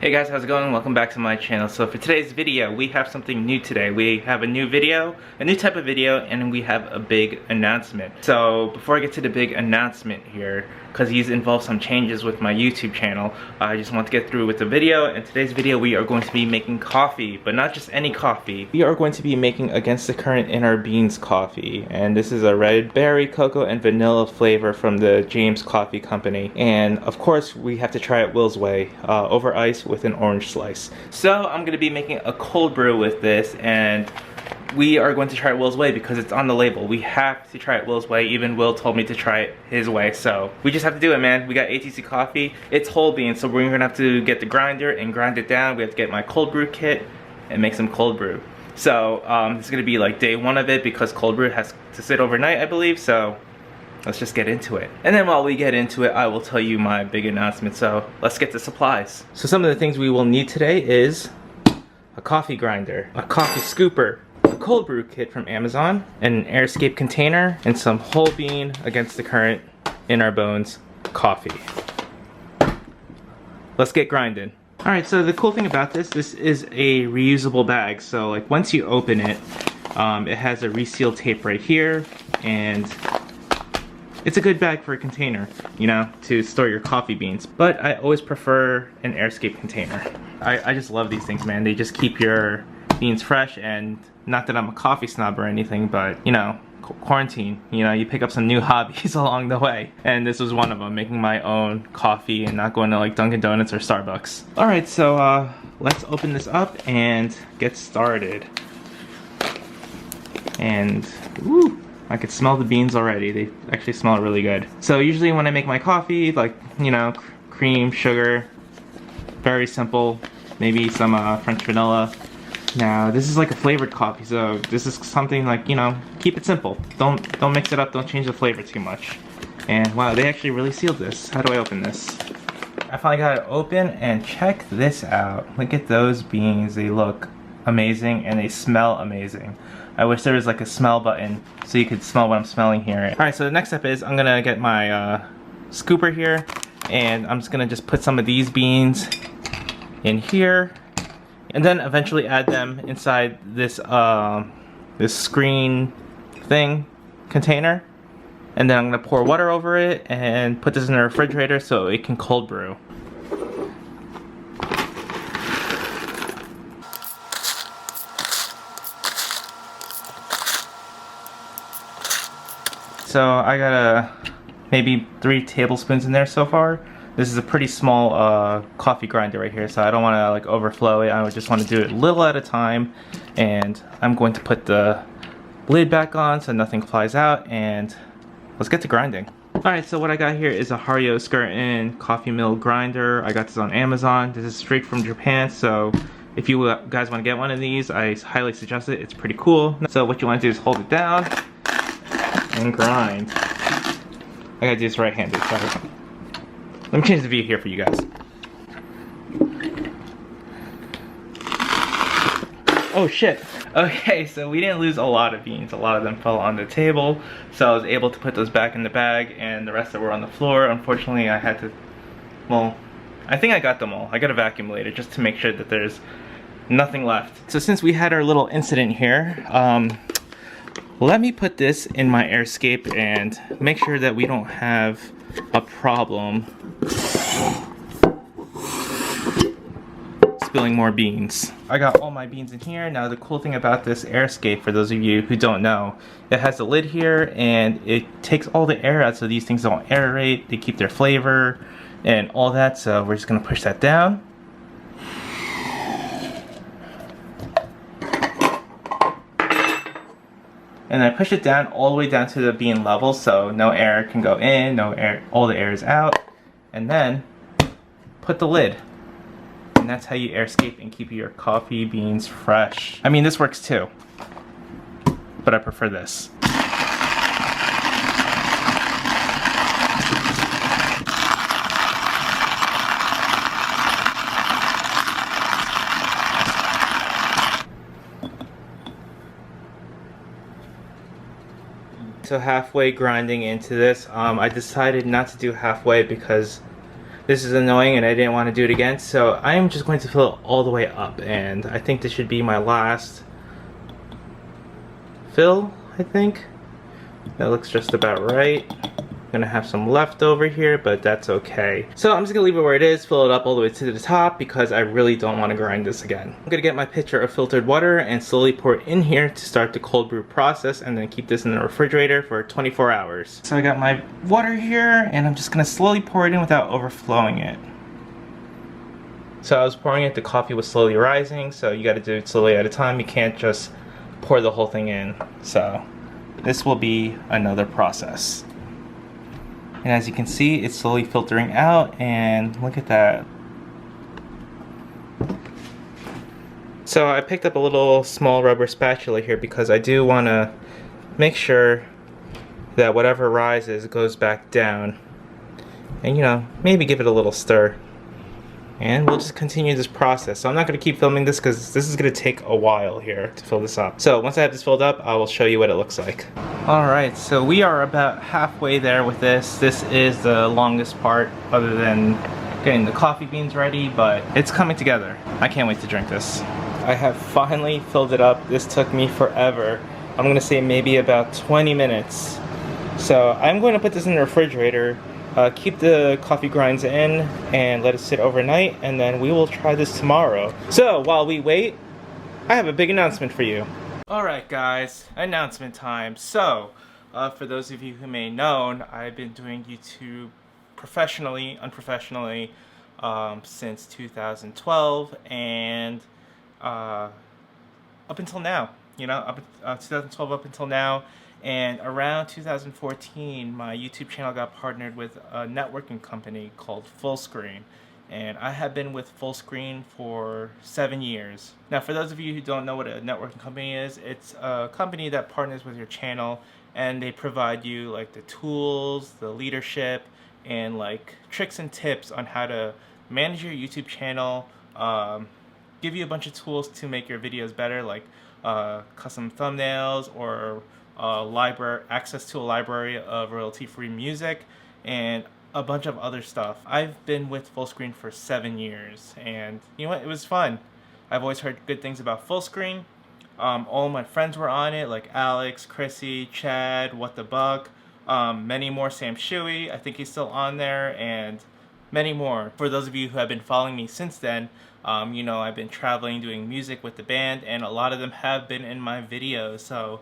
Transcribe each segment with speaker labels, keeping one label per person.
Speaker 1: Hey guys, how's it going? Welcome back to my channel. So for today's video, we have something new today. We have a new video, a new type of video, and we have a big announcement. So before I get to the big announcement here, because these involve some changes with my YouTube channel, I just want to get through with the video. In today's video, we are going to be making coffee, but not just any coffee. We are going to be making Against the Current in Our Beans coffee, and this is a red berry, cocoa, and vanilla flavor from the James Coffee Company. And of course, we have to try it Will's way, over ice with an orange slice. So I'm going to be making a cold brew with this, and we are going to try it Will's way because it's on the label. We have to try it Will's way. Even Will told me to try it his way, so we just have to do it, man. We got ATC coffee. It's whole beans, so we're gonna have to get the grinder and grind it down. We have to get my cold brew kit and make some cold brew. So this is gonna be like day one of it because cold brew has to sit overnight, I believe. So let's just get into it. And then while we get into it, I will tell you my big announcement. So let's get to supplies. So some of the things we will need today is a coffee grinder, a coffee scooper, a cold brew kit from Amazon, and an air escape container, and some whole bean Against the Current in Our Bones coffee. Let's get grinding. Alright, so the cool thing about this is a reusable bag. So like once you open it, it has a reseal tape right here, and it's a good bag for a container, you know, to store your coffee beans. But I always prefer an air escape container. I just love these things, man. They just keep your beans fresh, and not that I'm a coffee snob or anything, but you know, quarantine, you know, you pick up some new hobbies along the way, and this was one of them, making my own coffee and not going to like Dunkin' Donuts or Starbucks. Alright, so let's open this up and get started. And woo, I could smell the beans already. They actually smell really good. So usually when I make my coffee, like, you know, cream, sugar, very simple, maybe some French vanilla. Now this is like a flavored coffee, so this is something like, you know, keep it simple. Don't mix it up, don't change the flavor too much. And wow, they actually really sealed this. How do I open this? I finally got it open, and check this out. Look at those beans. They look amazing and they smell amazing. I wish there was like a smell button so you could smell what I'm smelling here. Alright, so the next step is I'm gonna get my scooper here, and I'm just gonna just put some of these beans in here, and then eventually add them inside this this screen thing container, and then I'm gonna pour water over it and put this in the refrigerator so it can cold brew. So I got maybe 3 tablespoons in there so far. This is a pretty small coffee grinder right here, so I don't want to like overflow it. I just want to do it a little at a time, and I'm going to put the lid back on so nothing flies out, and let's get to grinding. Alright, so what I got here is a Hario Skirtin coffee mill grinder. I got this on Amazon. This is straight from Japan, so if you guys want to get one of these, I highly suggest it. It's pretty cool. So what you want to do is hold it down and grind. I gotta do this right-handed, sorry. Let me change the view here for you guys. Oh shit. Okay, so we didn't lose a lot of beans. A lot of them fell on the table, so I was able to put those back in the bag, and the rest that were on the floor, unfortunately I had to, well, I think I got them all. I got a vacuum later just to make sure that there's nothing left. So since we had our little incident here, let me put this in my air escape and make sure that we don't have a problem spilling more beans. I got all my beans in here. Now the cool thing about this air escape, for those of you who don't know, it has a lid here and it takes all the air out so these things don't aerate, they keep their flavor and all that. So we're just gonna push that down. And I push it down all the way down to the bean level so no air can go in, no air, all the air is out. And then put the lid. And that's how you air escape and keep your coffee beans fresh. I mean, this works too, but I prefer this. So halfway grinding into this, I decided not to do halfway because this is annoying and I didn't want to do it again, so I am just going to fill it all the way up, and I think this should be my last fill, I think. That looks just about right. Gonna have some left over here, but that's okay. So I'm just gonna leave it where it is, fill it up all the way to the top because I really don't want to grind this again. I'm gonna get my pitcher of filtered water and slowly pour it in here to start the cold brew process, and then keep this in the refrigerator for 24 hours. So I got my water here, and I'm just gonna slowly pour it in without overflowing it. So I was pouring it, the coffee was slowly rising, so you gotta do it slowly at a time. You can't just pour the whole thing in. So this will be another process. And as you can see, it's slowly filtering out, and look at that. So I picked up a little small rubber spatula here because I do want to make sure that whatever rises goes back down. And you know, maybe give it a little stir. And we'll just continue this process. So I'm not going to keep filming this because this is going to take a while here to fill this up. So once I have this filled up, I will show you what it looks like. Alright, so we are about halfway there with this. This is the longest part other than getting the coffee beans ready, but it's coming together. I can't wait to drink this. I have finally filled it up. This took me forever. I'm going to say maybe about 20 minutes. So I'm going to put this in the refrigerator. Keep the coffee grinds in and let it sit overnight, and then we will try this tomorrow. So while we wait, I have a big announcement for you. Alright guys, announcement time. So for those of you who may know, I've been doing YouTube professionally, unprofessionally since 2012, and up until now, you know, 2012 up until now. And around 2014, my YouTube channel got partnered with a networking company called Fullscreen. And I have been with Fullscreen for 7 years. Now, for those of you who don't know what a networking company is, it's a company that partners with your channel, and they provide you like the tools, the leadership, and like tricks and tips on how to manage your YouTube channel, give you a bunch of tools to make your videos better, like custom thumbnails or access to a library of royalty-free music, and a bunch of other stuff. I've been with Fullscreen for 7 years, and you know what? It was fun. I've always heard good things about Fullscreen. All my friends were on it, like Alex, Chrissy, Chad, What the Buck, many more. Sam Shuey, I think he's still on there, and many more. For those of you who have been following me since then, you know, I've been traveling, doing music with the band, and a lot of them have been in my videos, so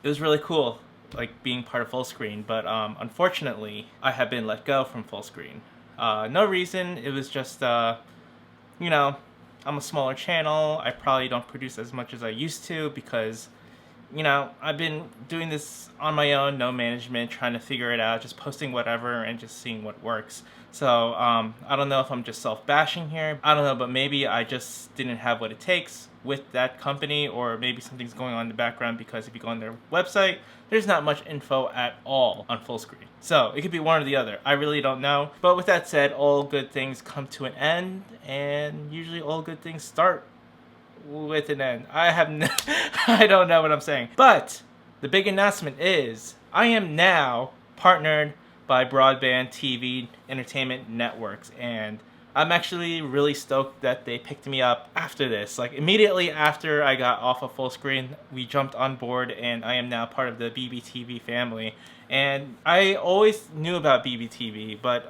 Speaker 1: it was really cool, like being part of Fullscreen. But unfortunately, I have been let go from Fullscreen. No reason. It was just, you know, I'm a smaller channel. I probably don't produce as much as I used to because, you know, I've been doing this on my own, no management, trying to figure it out, just posting whatever and just seeing what works. So I don't know if I'm just self-bashing here. I don't know, but maybe I just didn't have what it takes with that company, or maybe something's going on in the background, because if you go on their website, there's not much info at all on Fullscreen. So it could be one or the other. I really don't know. But with that said, all good things come to an end, and usually all good things start with an end. I don't know what I'm saying. But the big announcement is I am now partnered by Broadband TV Entertainment Networks, and I'm actually really stoked that they picked me up after this. Like immediately after I got off of Fullscreen, we jumped on board, and I am now part of the BBTV family. And I always knew about BBTV, but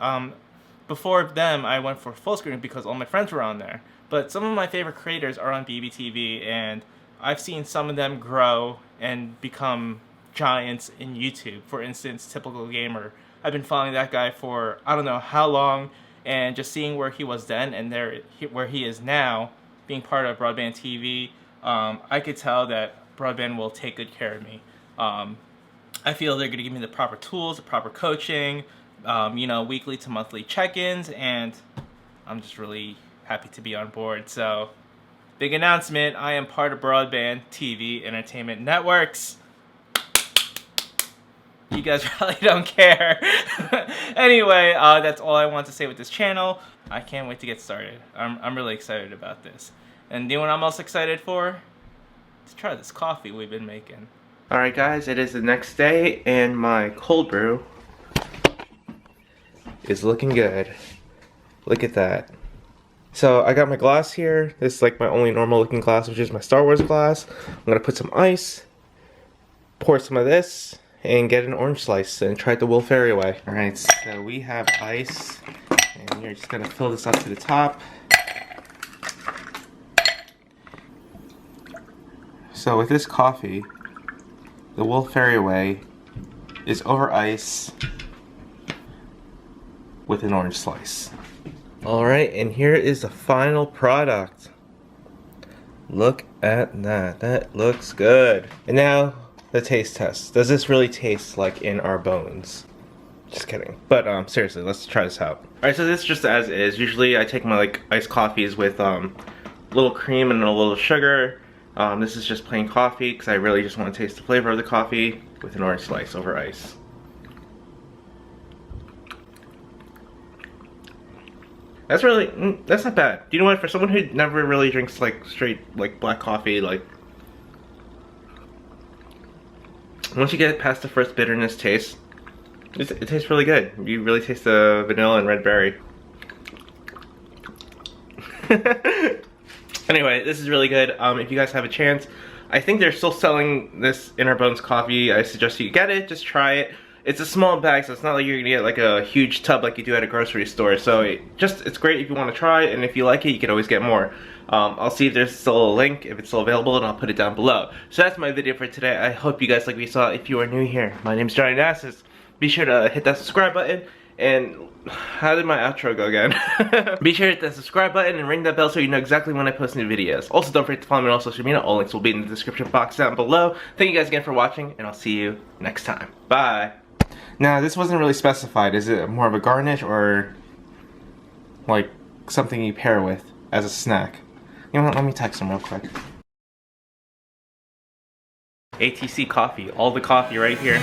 Speaker 1: before them I went for Fullscreen because all my friends were on there. But some of my favorite creators are on BBTV, and I've seen some of them grow and become giants in YouTube. For instance, Typical Gamer. I've been following that guy for I don't know how long, and just seeing where he was then and where he is now, being part of Broadband TV, I could tell that Broadband will take good care of me. I feel they're going to give me the proper tools, the proper coaching, you know, weekly to monthly check-ins, and I'm just really happy to be on board. So, big announcement, I am part of Broadband TV Entertainment Networks. You guys probably don't care. Anyway, that's all I want to say with this channel. I can't wait to get started. I'm really excited about this. And you know what I'm most excited for? To try this coffee we've been making. Alright guys, it is the next day, and my cold brew is looking good. Look at that. So I got my glass here. This is like my only normal looking glass, which is my Star Wars glass. I'm gonna put some ice, pour some of this, and get an orange slice and try it the Will Ferri way. Alright, so we have ice, and you're just gonna fill this up to the top. So with this coffee, the Will Ferri way is over ice with an orange slice. Alright, and here is the final product. Look at that. That looks good. And now, the taste test. Does this really taste like in our bones? Just kidding. But seriously, let's try this out. Alright, so this is just as is. Usually I take my like iced coffees with a little cream and a little sugar. This is just plain coffee because I really just want to taste the flavor of the coffee with an orange slice over ice. That's really, that's not bad. You know what, for someone who never really drinks like straight like black coffee, like once you get past the first bitterness taste, it tastes really good. You really taste the vanilla and red berry. Anyway, this is really good. If you guys have a chance, I think they're still selling this Inner Bones coffee. I suggest you get it, just try it. It's a small bag, so it's not like you're gonna get like a huge tub like you do at a grocery store. So it's great if you want to try it, and if you like it, you can always get more. I'll see if there's still a link, if it's still available, and I'll put it down below. So that's my video for today. I hope you guys like what you saw. If you are new here, my name's JohnnyNacis. Be sure to hit that subscribe button, and how did my outro go again? Be sure to hit that subscribe button and ring that bell so you know exactly when I post new videos. Also, don't forget to follow me on all social media. All links will be in the description box down below. Thank you guys again for watching, and I'll see you next time. Bye. Now, this wasn't really specified. Is it more of a garnish or like something you pair with as a snack? You know what, let me text him real quick. ATC coffee, all the coffee right here.